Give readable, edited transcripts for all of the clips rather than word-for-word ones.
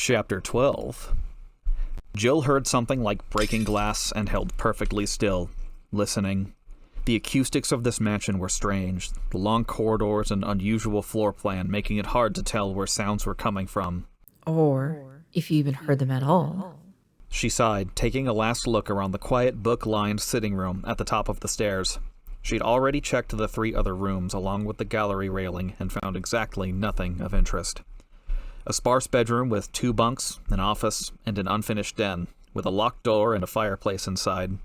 Chapter 12. Jill heard something like breaking glass and held perfectly still, listening. The acoustics of this mansion were strange, the long corridors and unusual floor plan making it hard to tell where sounds were coming from. Or if you even heard them at all. She sighed, taking a last look around the quiet, book-lined sitting room at the top of the stairs. She'd already checked the 3 other rooms along with the gallery railing and found exactly nothing of interest. A sparse bedroom with 2 bunks, an office, and an unfinished den, with a locked door and a fireplace inside.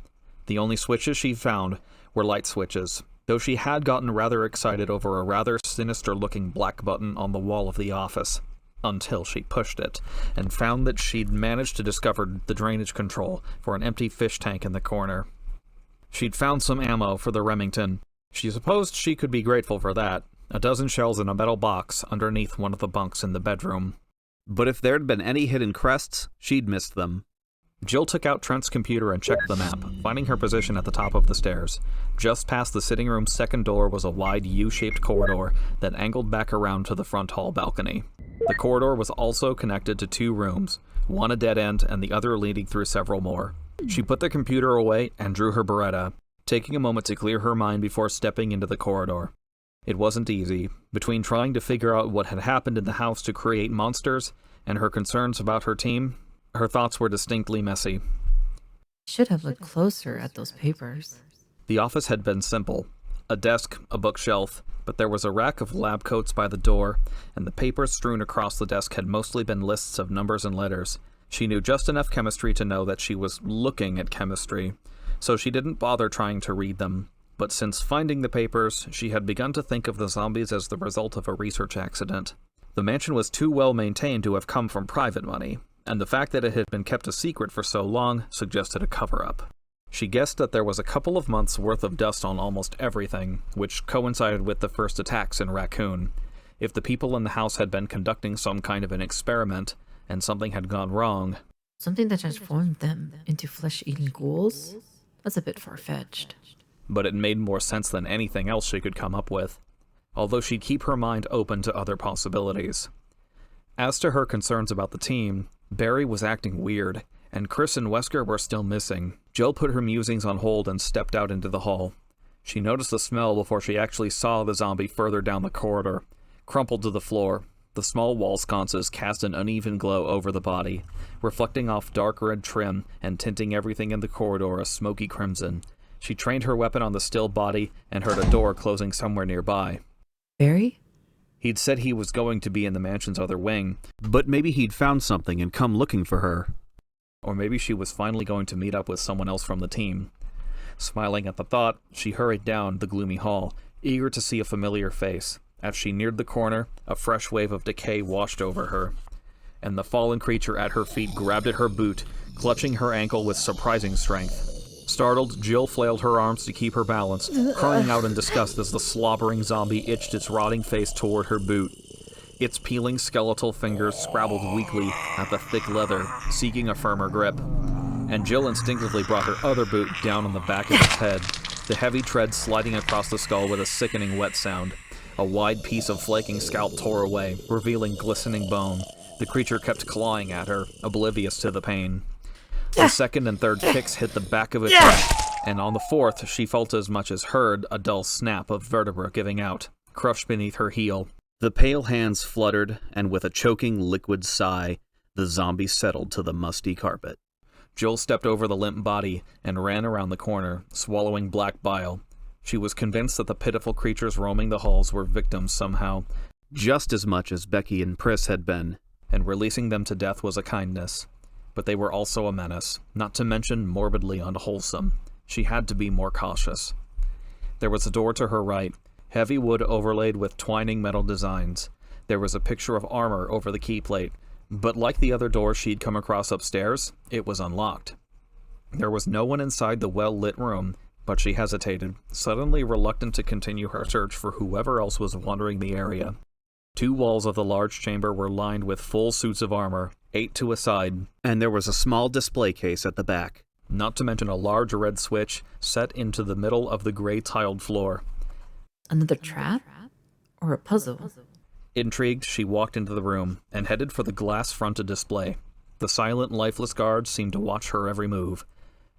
The only switches she found were light switches, though she had gotten rather excited over a rather sinister-looking black button on the wall of the office, until she pushed it, and found that she'd managed to discover the drainage control for an empty fish tank in the corner. She'd found some ammo for the Remington. She supposed she could be grateful for that. A dozen shells in a metal box underneath one of the bunks in the bedroom. But if there'd been any hidden crests, she'd missed them. Jill took out Trent's computer and checked the map, finding her position at the top of the stairs. Just past the sitting room's second door was a wide U-shaped corridor that angled back around to the front hall balcony. The corridor was also connected to 2 rooms, one a dead end and the other leading through several more. She put the computer away and drew her Beretta, taking a moment to clear her mind before stepping into the corridor. It wasn't easy, between trying to figure out what had happened in the house to create monsters and her concerns about her team. Her thoughts were distinctly messy. Should have looked closer at those papers. The office had been simple. A desk, a bookshelf, but there was a rack of lab coats by the door, and the papers strewn across the desk had mostly been lists of numbers and letters. She knew just enough chemistry to know that she was looking at chemistry, so she didn't bother trying to read them. But since finding the papers, she had begun to think of the zombies as the result of a research accident. The mansion was too well maintained to have come from private money, and the fact that it had been kept a secret for so long suggested a cover-up. She guessed that there was a couple of months' worth of dust on almost everything, which coincided with the first attacks in Raccoon. If the people in the house had been conducting some kind of an experiment, and something had gone wrong... Something that transformed them into flesh-eating ghouls? That's a bit far-fetched. But it made more sense than anything else she could come up with, although she'd keep her mind open to other possibilities. As to her concerns about the team, Barry was acting weird, and Chris and Wesker were still missing. Jill put her musings on hold and stepped out into the hall. She noticed the smell before she actually saw the zombie further down the corridor, crumpled to the floor. The small wall sconces cast an uneven glow over the body, reflecting off dark red trim and tinting everything in the corridor a smoky crimson. She trained her weapon on the still body and heard a door closing somewhere nearby. Barry? He'd said he was going to be in the mansion's other wing, But maybe he'd found something and come looking for her. or maybe she was finally going to meet up with someone else from the team. Smiling at the thought, she hurried down the gloomy hall, eager to see a familiar face. As she neared the corner, a fresh wave of decay washed over her, and the fallen creature at her feet grabbed at her boot, clutching her ankle with surprising strength. Startled, Jill flailed her arms to keep her balance, crying out in disgust as the slobbering zombie itched its rotting face toward her boot. Its peeling skeletal fingers scrabbled weakly at the thick leather, seeking a firmer grip. And Jill instinctively brought her other boot down on the back of its head, the heavy tread sliding across the skull with a sickening wet sound. A wide piece of flaking scalp tore away, revealing glistening bone. The creature kept clawing at her, oblivious to the pain. The second and third kicks hit the back of its neck, and on the fourth she felt as much as heard a dull snap of vertebra giving out, crushed beneath her heel. The pale hands fluttered, and with a choking liquid sigh, the zombie settled to the musty carpet. Jill stepped over the limp body and ran around the corner, swallowing black bile. She was convinced that the pitiful creatures roaming the halls were victims somehow, Just as much as Becky and Pris had been. and releasing them to death was a kindness. But they were also a menace, not to mention morbidly unwholesome. She had to be more cautious. There was a door to her right, heavy wood overlaid with twining metal designs. There was a picture of armor over the key plate, but like the other doors she'd come across upstairs, it was unlocked. There was no one inside the well-lit room, but she hesitated, suddenly reluctant to continue her search for whoever else was wandering the area. 2 walls of the large chamber were lined with full suits of armor, 8 to a side, And there was a small display case at the back. not to mention a large red switch set into the middle of the gray tiled floor. Another trap? Or a puzzle? Intrigued, she walked into the room and headed for the glass-fronted display. The silent, lifeless guards seemed to watch her every move.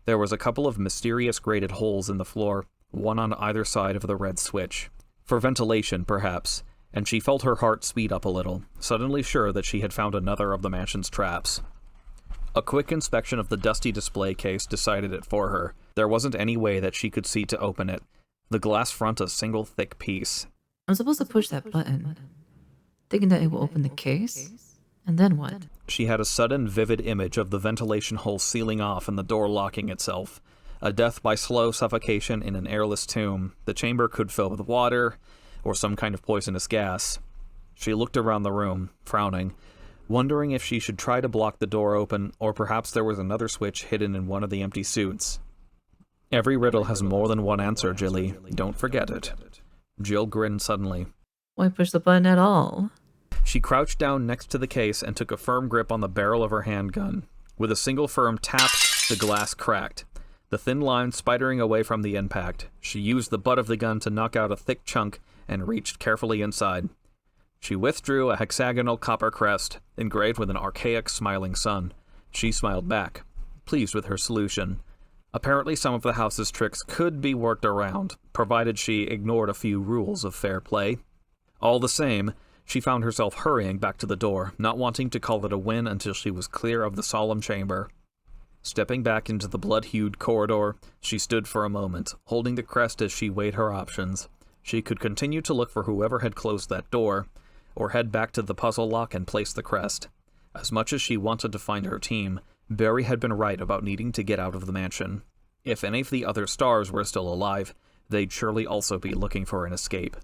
There was a couple of mysterious grated holes in the floor, one on either side of the red switch. For ventilation, perhaps, and she felt her heart speed up a little, suddenly sure that she had found another of the mansion's traps. A quick inspection of the dusty display case decided it for her. There wasn't any way that she could see to open it. The glass front a single thick piece. I'm supposed to push that button, thinking that it will open the case. And then what? She had a sudden, vivid image of the ventilation hole sealing off and the door locking itself. A death by slow suffocation in an airless tomb. The chamber could fill with water, or some kind of poisonous gas. She looked around the room, frowning, wondering if she should try to block the door open, or perhaps there was another switch hidden in one of the empty suits. Every riddle has more than one answer, Jilly. Don't forget it. Jill grinned suddenly. Why push the button at all? She crouched down next to the case and took a firm grip on the barrel of her handgun. With a single firm tap, the glass cracked, the thin line spidering away from the impact. She used the butt of the gun to knock out a thick chunk and reached carefully inside. She withdrew a hexagonal copper crest, engraved with an archaic smiling sun. She smiled back, pleased with her solution. Apparently some of the house's tricks could be worked around, provided she ignored a few rules of fair play. All the same, she found herself hurrying back to the door, not wanting to call it a win until she was clear of the solemn chamber. Stepping back into the blood-hued corridor, she stood for a moment, holding the crest as she weighed her options. She could continue to look for whoever had closed that door, or head back to the puzzle lock and place the crest. As much as she wanted to find her team, Barry had been right about needing to get out of the mansion. If any of the other stars were still alive, they'd surely also be looking for an escape.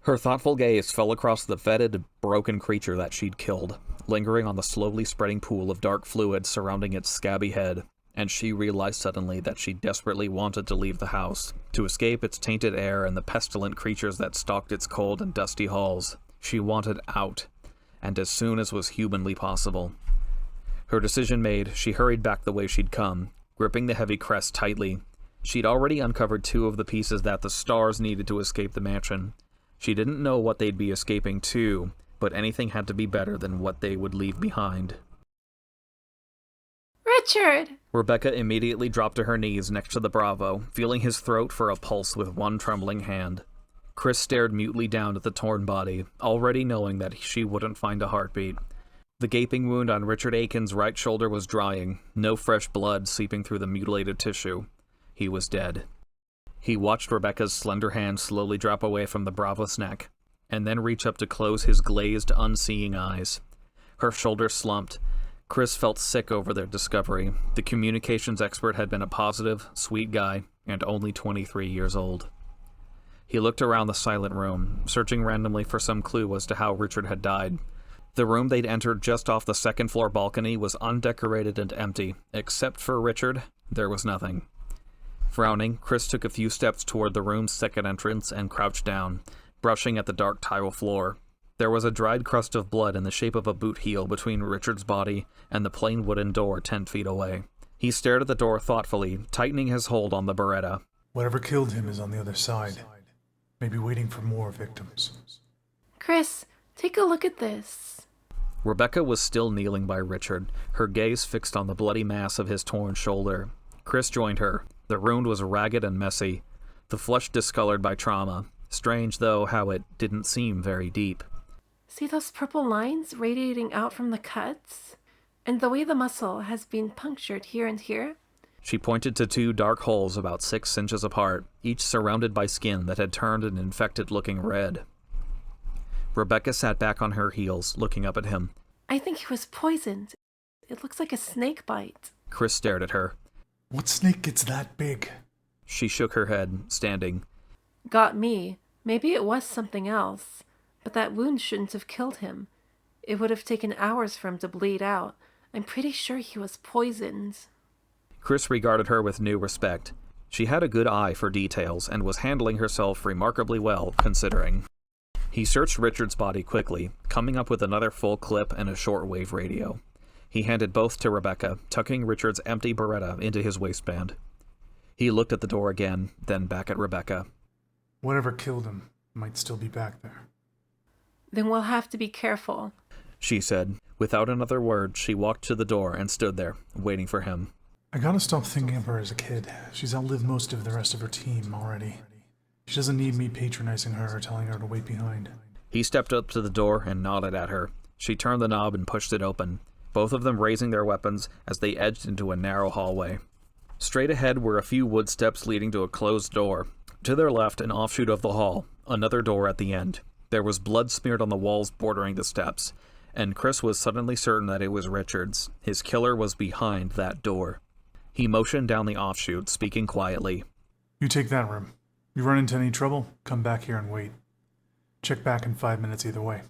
Her thoughtful gaze fell across the fetid, broken creature that she'd killed, lingering on the slowly spreading pool of dark fluid surrounding its scabby head, and she realized suddenly that she desperately wanted to leave the house, to escape its tainted air and the pestilent creatures that stalked its cold and dusty halls. She wanted out, and as soon as was humanly possible. Her decision made, she hurried back the way she'd come, gripping the heavy crest tightly. She'd already uncovered two of the pieces that the stars needed to escape the mansion. She didn't know what they'd be escaping to, but anything had to be better than what they would leave behind. Richard! Rebecca immediately dropped to her knees next to the Bravo, feeling his throat for a pulse with one trembling hand. Chris stared mutely down at the torn body, already knowing that she wouldn't find a heartbeat. The gaping wound on Richard Aiken's right shoulder was drying, no fresh blood seeping through the mutilated tissue. He was dead. He watched Rebecca's slender hand slowly drop away from the Bravo's neck, and then reach up to close his glazed, unseeing eyes. Her shoulders slumped. Chris felt sick over their discovery. The communications expert had been a positive, sweet guy, and only 23 years old. He looked around the silent room, searching randomly for some clue as to how Richard had died. The room they'd entered just off the second-floor balcony was undecorated and empty. Except for Richard, there was nothing. Frowning, Chris took a few steps toward the room's second entrance and crouched down, brushing at the dark tile floor. There was a dried crust of blood in the shape of a boot heel between Richard's body and the plain wooden door 10 feet away. He stared at the door thoughtfully, tightening his hold on the Beretta. Whatever killed him is on the other side. Maybe waiting for more victims. Chris, take a look at this. Rebecca was still kneeling by Richard, her gaze fixed on the bloody mass of his torn shoulder. Chris joined her. The wound was ragged and messy, the flesh discolored by trauma. Strange, though, how it didn't seem very deep. See those purple lines radiating out from the cuts? And the way the muscle has been punctured here and here? She pointed to two dark holes about 6 inches apart, each surrounded by skin that had turned an infected-looking red. Rebecca sat back on her heels, looking up at him. I think he was poisoned. It looks like a snake bite. Chris stared at her. What snake gets that big? She shook her head, standing. Got me. Maybe it was something else. But that wound shouldn't have killed him. It would have taken hours for him to bleed out. I'm pretty sure he was poisoned. Chris regarded her with new respect. She had a good eye for details and was handling herself remarkably well, considering. He searched Richard's body quickly, coming up with another full clip and a shortwave radio. He handed both to Rebecca, tucking Richard's empty Beretta into his waistband. He looked at the door again, then back at Rebecca. Whatever killed him might still be back there. Then we'll have to be careful. she said. Without another word, she walked to the door and stood there, waiting for him. I gotta stop thinking of her as a kid. She's outlived most of the rest of her team already. She doesn't need me patronizing her or telling her to wait behind. He stepped up to the door and nodded at her. She turned the knob and pushed it open, both of them raising their weapons as they edged into a narrow hallway. Straight ahead were a few wood steps leading to a closed door. To their left, an offshoot of the hall, another door at the end. There was blood smeared on the walls bordering the steps, and Chris was suddenly certain that it was Richard's. His killer was behind that door. He motioned down the offshoot, speaking quietly. You take that room. You run into any trouble, come back here and wait. Check back in 5 minutes either way.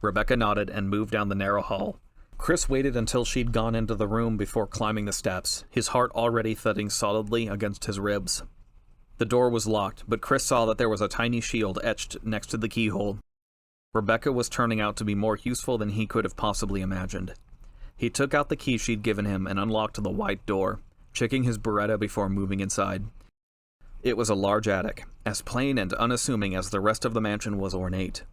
Rebecca nodded and moved down the narrow hall. Chris waited until she'd gone into the room before climbing the steps, his heart already thudding solidly against his ribs. The door was locked, but Chris saw that there was a tiny shield etched next to the keyhole. Rebecca was turning out to be more useful than he could have possibly imagined. He took out the key she'd given him and unlocked the white door, checking his Beretta before moving inside. It was a large attic, as plain and unassuming as the rest of the mansion was ornate.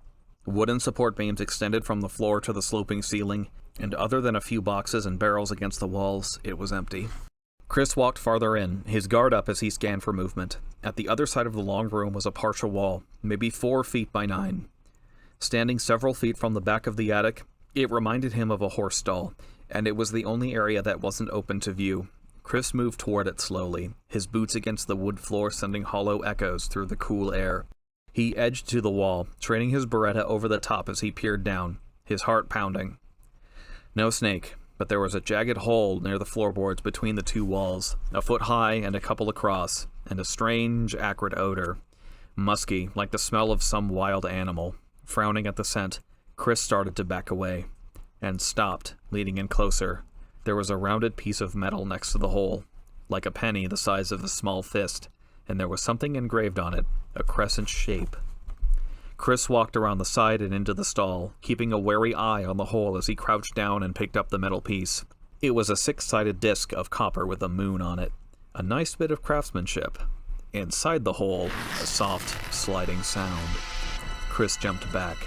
Wooden support beams extended from the floor to the sloping ceiling, and other than a few boxes and barrels against the walls, it was empty. Chris walked farther in, his guard up as he scanned for movement. At the other side of the long room was a partial wall, maybe 4 feet by 9. Standing several feet from the back of the attic, it reminded him of a horse stall, and it was the only area that wasn't open to view. Chris moved toward it slowly, his boots against the wood floor sending hollow echoes through the cool air. He edged to the wall, training his Beretta over the top as he peered down, his heart pounding. No snake, but there was a jagged hole near the floorboards between the 2 walls, a foot high and a couple across, and a strange, acrid odor. Musky, like the smell of some wild animal. Frowning at the scent, Chris started to back away, and stopped, leaning in closer. There was a rounded piece of metal next to the hole, like a penny the size of a small fist, and there was something engraved on it, a crescent shape. Chris walked around the side and into the stall, keeping a wary eye on the hole as he crouched down and picked up the metal piece. It was a 6-sided disc of copper with a moon on it. A nice bit of craftsmanship. Inside the hole, a soft, sliding sound. Chris jumped back,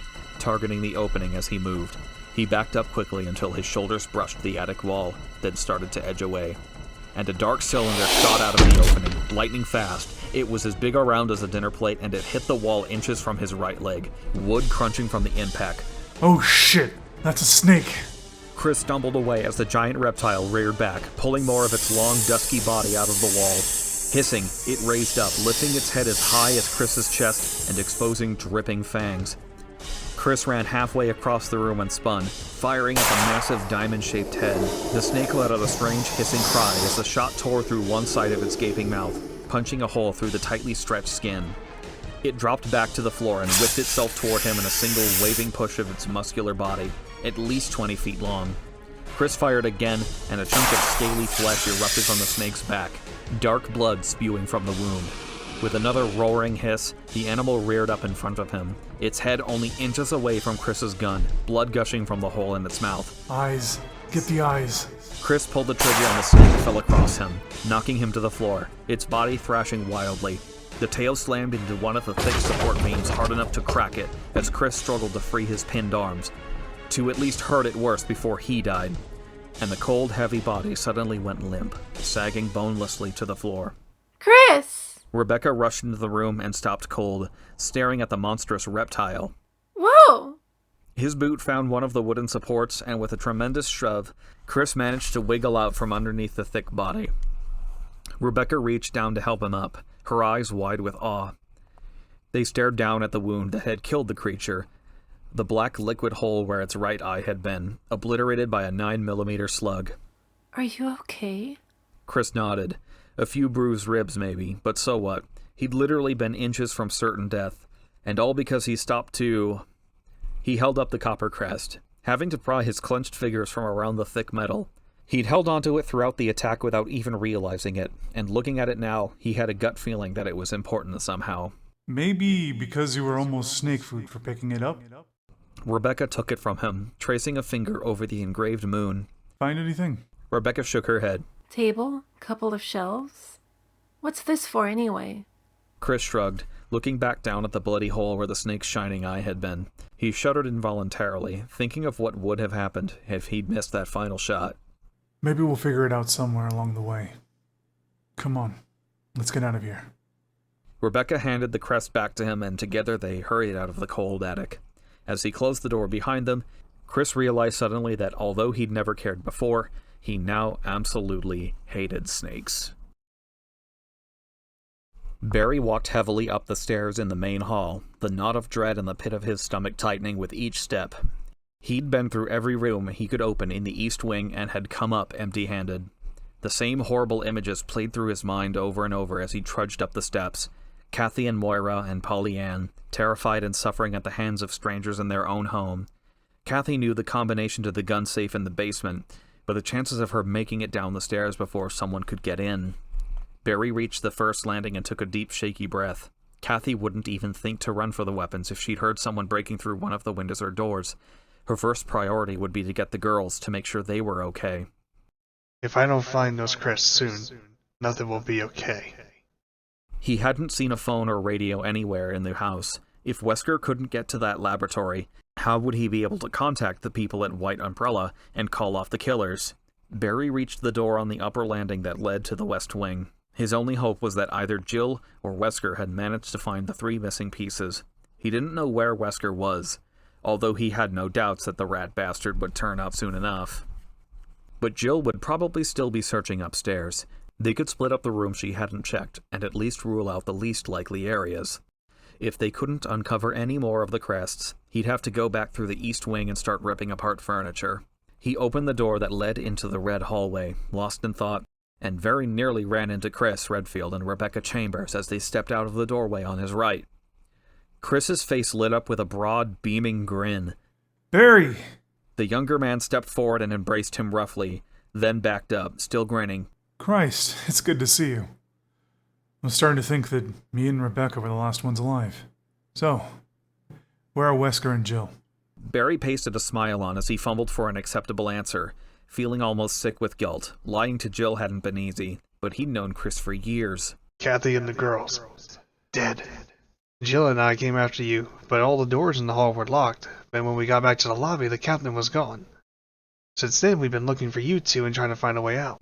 targeting the opening as he moved. He backed up quickly until his shoulders brushed the attic wall, then started to edge away. And a dark cylinder shot out of the opening, lightning fast. It was as big around as a dinner plate, and it hit the wall inches from his right leg, wood crunching from the impact. Oh shit! That's a snake! Chris stumbled away as the giant reptile reared back, pulling more of its long, dusky body out of the wall. Hissing, it raised up, lifting its head as high as Chris's chest and exposing dripping fangs. Chris ran halfway across the room and spun, firing at the massive diamond-shaped head. The snake let out a strange hissing cry as the shot tore through one side of its gaping mouth, punching a hole through the tightly stretched skin. It dropped back to the floor and whipped itself toward him in a single waving push of its muscular body, at least 20 feet long. Chris fired again, and a chunk of scaly flesh erupted from the snake's back, dark blood spewing from the wound. With another roaring hiss, the animal reared up in front of him, its head only inches away from Chris's gun, blood gushing from the hole in its mouth. Eyes. Get the eyes. Chris pulled the trigger and the snake fell across him, knocking him to the floor, its body thrashing wildly. The tail slammed into one of the thick support beams hard enough to crack it as Chris struggled to free his pinned arms, to at least hurt it worse before he died. And the cold, heavy body suddenly went limp, sagging bonelessly to the floor. Chris! Rebecca rushed into the room and stopped cold, staring at the monstrous reptile. Whoa! His boot found one of the wooden supports, and with a tremendous shove, Chris managed to wiggle out from underneath the thick body. Rebecca reached down to help him up, her eyes wide with awe. They stared down at the wound that had killed the creature, the black liquid hole where its right eye had been, obliterated by a 9mm slug. Are you okay? Chris nodded. A few bruised ribs, maybe, but so what? He'd literally been inches from certain death, and all because he stopped to... He held up the copper crest, having to pry his clenched fingers from around the thick metal. He'd held onto it throughout the attack without even realizing it, and looking at it now, he had a gut feeling that it was important somehow. Maybe because you were almost snake food for picking it up? Rebecca took it from him, tracing a finger over the engraved moon. Find anything? Rebecca shook her head. Table? Couple of shelves? What's this for anyway? Chris shrugged, Looking back down at the bloody hole where the snake's shining eye had been, he shuddered involuntarily, thinking of what would have happened if he'd missed that final shot. Maybe we'll figure it out somewhere along the way. Come on, let's get out of here. Rebecca handed the crest back to him, and together they hurried out of the cold attic. As he closed the door behind them, Chris realized suddenly that although he'd never cared before, he now absolutely hated snakes. Barry walked heavily up the stairs in the main hall, the knot of dread in the pit of his stomach tightening with each step. He'd been through every room he could open in the East Wing and had come up empty-handed. The same horrible images played through his mind over and over as he trudged up the steps. Kathy and Moira and Pollyann, terrified and suffering at the hands of strangers in their own home. Kathy knew the combination to the gun safe in the basement, but the chances of her making it down the stairs before someone could get in. Barry reached the first landing and took a deep, shaky breath. Kathy wouldn't even think to run for the weapons if she'd heard someone breaking through one of the windows or doors. Her first priority would be to get the girls to make sure they were okay. If I don't find those crests soon, nothing will be okay. He hadn't seen a phone or radio anywhere in the house. If Wesker couldn't get to that laboratory, how would he be able to contact the people at White Umbrella and call off the killers? Barry reached the door on the upper landing that led to the West Wing. His only hope was that either Jill or Wesker had managed to find the 3 missing pieces. He didn't know where Wesker was, although he had no doubts that the rat bastard would turn up soon enough. But Jill would probably still be searching upstairs. They could split up the room she hadn't checked, and at least rule out the least likely areas. If they couldn't uncover any more of the crests, he'd have to go back through the East Wing and start ripping apart furniture. He opened the door that led into the red hallway, lost in thought, and very nearly ran into Chris Redfield and Rebecca Chambers as they stepped out of the doorway on his right. Chris's face lit up with a broad, beaming grin. Barry! The younger man stepped forward and embraced him roughly, then backed up, still grinning. Christ, it's good to see you. I'm starting to think that me and Rebecca were the last ones alive. So, where are Wesker and Jill? Barry pasted a smile on as he fumbled for an acceptable answer, feeling almost sick with guilt. Lying to Jill hadn't been easy, but he'd known Chris for years. Kathy and the girls, dead. Jill and I came after you, but all the doors in the hall were locked, and when we got back to the lobby, the captain was gone. Since then, we've been looking for you two and trying to find a way out.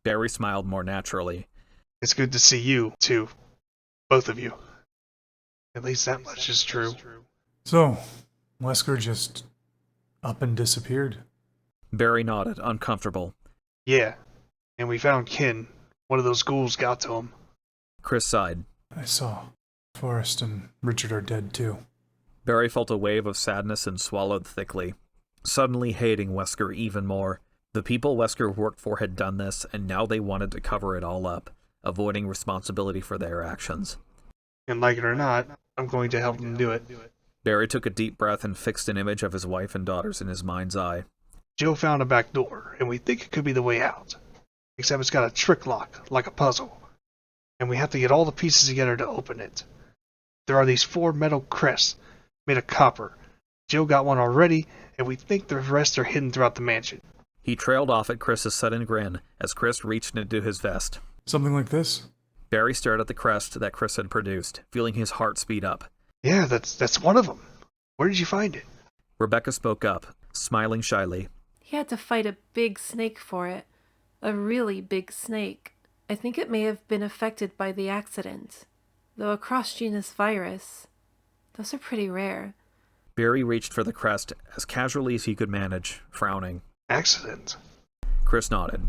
Barry smiled more naturally. It's good to see you, too. Both of you. At least that much is true. So, Wesker just up and disappeared? Barry nodded, uncomfortable. Yeah, and we found Ken. One of those ghouls got to him. Chris sighed. I saw. Forrest and Richard are dead too. Barry felt a wave of sadness and swallowed thickly, suddenly hating Wesker even more. The people Wesker worked for had done this, and now they wanted to cover it all up, avoiding responsibility for their actions. And like it or not, I'm going to help them do it. Barry took a deep breath and fixed an image of his wife and daughters in his mind's eye. Jill found a back door, and we think it could be the way out. Except it's got a trick lock, like a puzzle. And we have to get all the pieces together to open it. There are these 4 metal crests, made of copper. Jill got one already, and we think the rest are hidden throughout the mansion. He trailed off at Chris's sudden grin as Chris reached into his vest. Something like this? Barry stared at the crest that Chris had produced, feeling his heart speed up. Yeah, that's one of them. Where did you find it? Rebecca spoke up, smiling shyly. He had to fight a big snake for it. A really big snake. I think it may have been affected by the accident. Though a cross-genus virus. Those are pretty rare. Barry reached for the crest as casually as he could manage, frowning. Accident? Chris nodded.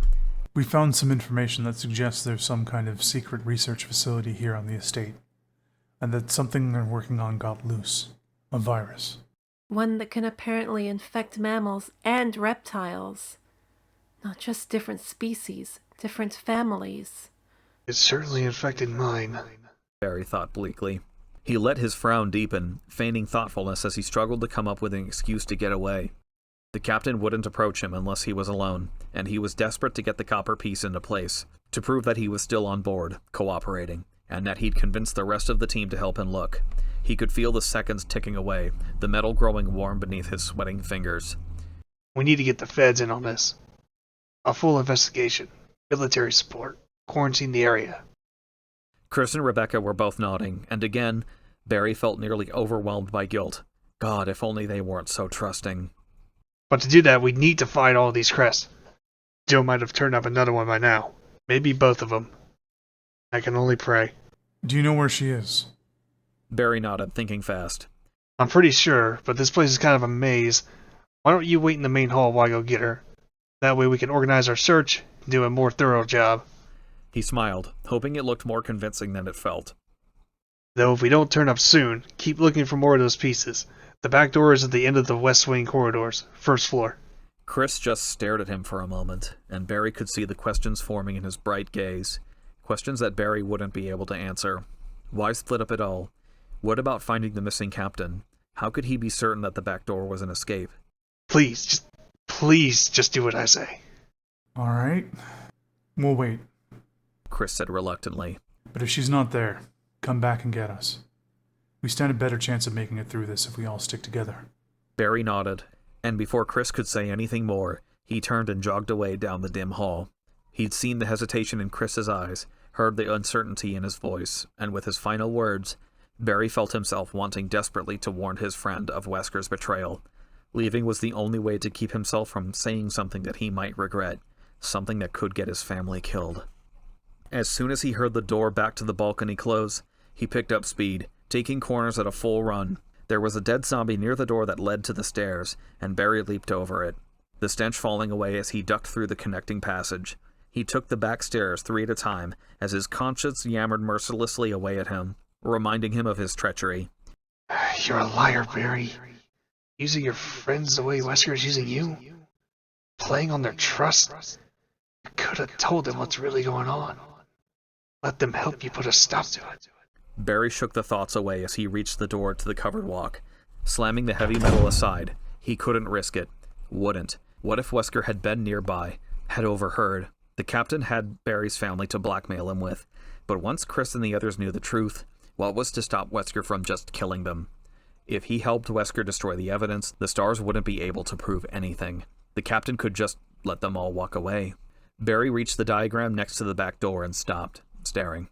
We found some information that suggests there's some kind of secret research facility here on the estate, and that something they're working on got loose. A virus. One that can apparently infect mammals and reptiles. Not just different species, different families. It certainly infected mine. Barry thought bleakly. He let his frown deepen, feigning thoughtfulness as he struggled to come up with an excuse to get away. The captain wouldn't approach him unless he was alone, and he was desperate to get the copper piece into place, to prove that he was still on board, cooperating, and that he'd convinced the rest of the team to help him look. He could feel the seconds ticking away, the metal growing warm beneath his sweating fingers. We need to get the feds in on this. A full investigation, military support, quarantine the area. Chris and Rebecca were both nodding, and again, Barry felt nearly overwhelmed by guilt. God, if only they weren't so trusting. But to do that, we need to find all these crests. Joe might have turned up another one by now. Maybe both of them. I can only pray. Do you know where she is? Barry nodded, thinking fast. I'm pretty sure, but this place is kind of a maze. Why don't you wait in the main hall while I go get her? That way we can organize our search and do a more thorough job. He smiled, hoping it looked more convincing than it felt. Though if we don't turn up soon, keep looking for more of those pieces. The back door is at the end of the west wing corridors, first floor. Chris just stared at him for a moment, and Barry could see the questions forming in his bright gaze. Questions that Barry wouldn't be able to answer. Why split up at all? What about finding the missing captain? How could he be certain that the back door was an escape? Please just do what I say. All right. We'll wait. Chris said reluctantly. But if she's not there, come back and get us. We stand a better chance of making it through this if we all stick together. Barry nodded, and before Chris could say anything more, he turned and jogged away down the dim hall. He'd seen the hesitation in Chris's eyes, heard the uncertainty in his voice, and with his final words, Barry felt himself wanting desperately to warn his friend of Wesker's betrayal. Leaving was the only way to keep himself from saying something that he might regret, something that could get his family killed. As soon as he heard the door back to the balcony close, he picked up speed, taking corners at a full run. There was a dead zombie near the door that led to the stairs, and Barry leaped over it, the stench falling away as he ducked through the connecting passage. He took the back stairs 3 at a time, as his conscience yammered mercilessly away at him, reminding him of his treachery. You're a liar, Barry. Using your friends the way Wesker is using you. Playing on their trust. You could have told them what's really going on. Let them help you put a stop to it. Barry shook the thoughts away as he reached the door to the covered walk. Slamming the heavy metal aside, he couldn't risk it. Wouldn't. What if Wesker had been nearby, had overheard? The captain had Barry's family to blackmail him with. But once Chris and the others knew the truth, what was to stop Wesker from just killing them? If he helped Wesker destroy the evidence, the stars wouldn't be able to prove anything. The captain could just let them all walk away. Barry reached the diagram next to the back door and stopped, staring.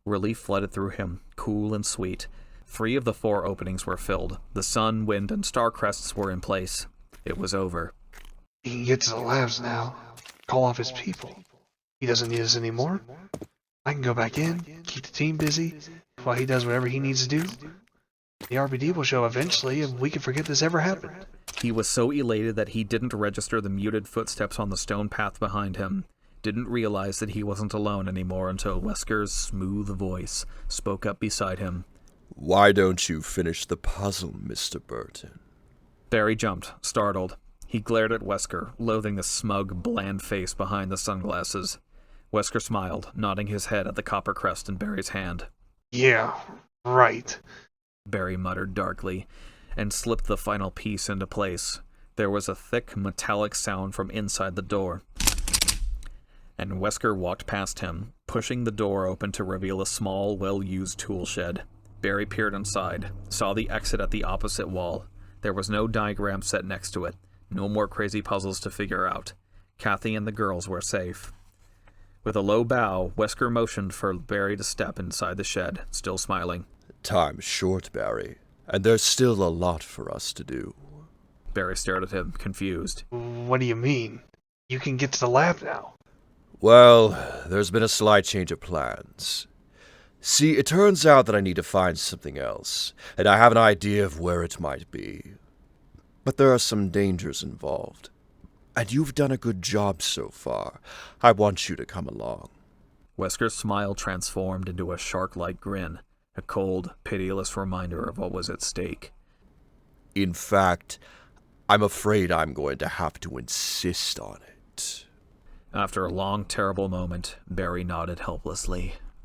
Relief flooded through him, cool and sweet. 3 of the 4 openings were filled. The sun, wind, and star crests were in place. It was over. He can get to the labs now. Call off his people. He doesn't need us anymore. I can go back in, keep the team busy, while he does whatever he needs to do. The RPD will show eventually, and we can forget this ever happened. He was so elated that he didn't register the muted footsteps on the stone path behind him. Didn't realize that he wasn't alone anymore until Wesker's smooth voice spoke up beside him. Why don't you finish the puzzle, Mr. Burton? Barry jumped, startled. He glared at Wesker, loathing the smug, bland face behind the sunglasses. Wesker smiled, nodding his head at the copper crest in Barry's hand. Yeah, right. Barry muttered darkly, and slipped the final piece into place. There was a thick, metallic sound from inside the door, and Wesker walked past him, pushing the door open to reveal a small, well-used tool shed. Barry peered inside, saw the exit at the opposite wall. There was no diagram set next to it, no more crazy puzzles to figure out. Kathy and the girls were safe. With a low bow, Wesker motioned for Barry to step inside the shed, still smiling. Time's short, Barry, and there's still a lot for us to do. Barry stared at him, confused. What do you mean? You can get to the lab now. Well, there's been a slight change of plans. See, it turns out that I need to find something else, and I have an idea of where it might be. But there are some dangers involved. And you've done a good job so far. I want you to come along. Wesker's smile transformed into a shark-like grin, a cold, pitiless reminder of what was at stake. In fact, I'm afraid I'm going to have to insist on it. After a long, terrible moment, Barry nodded helplessly.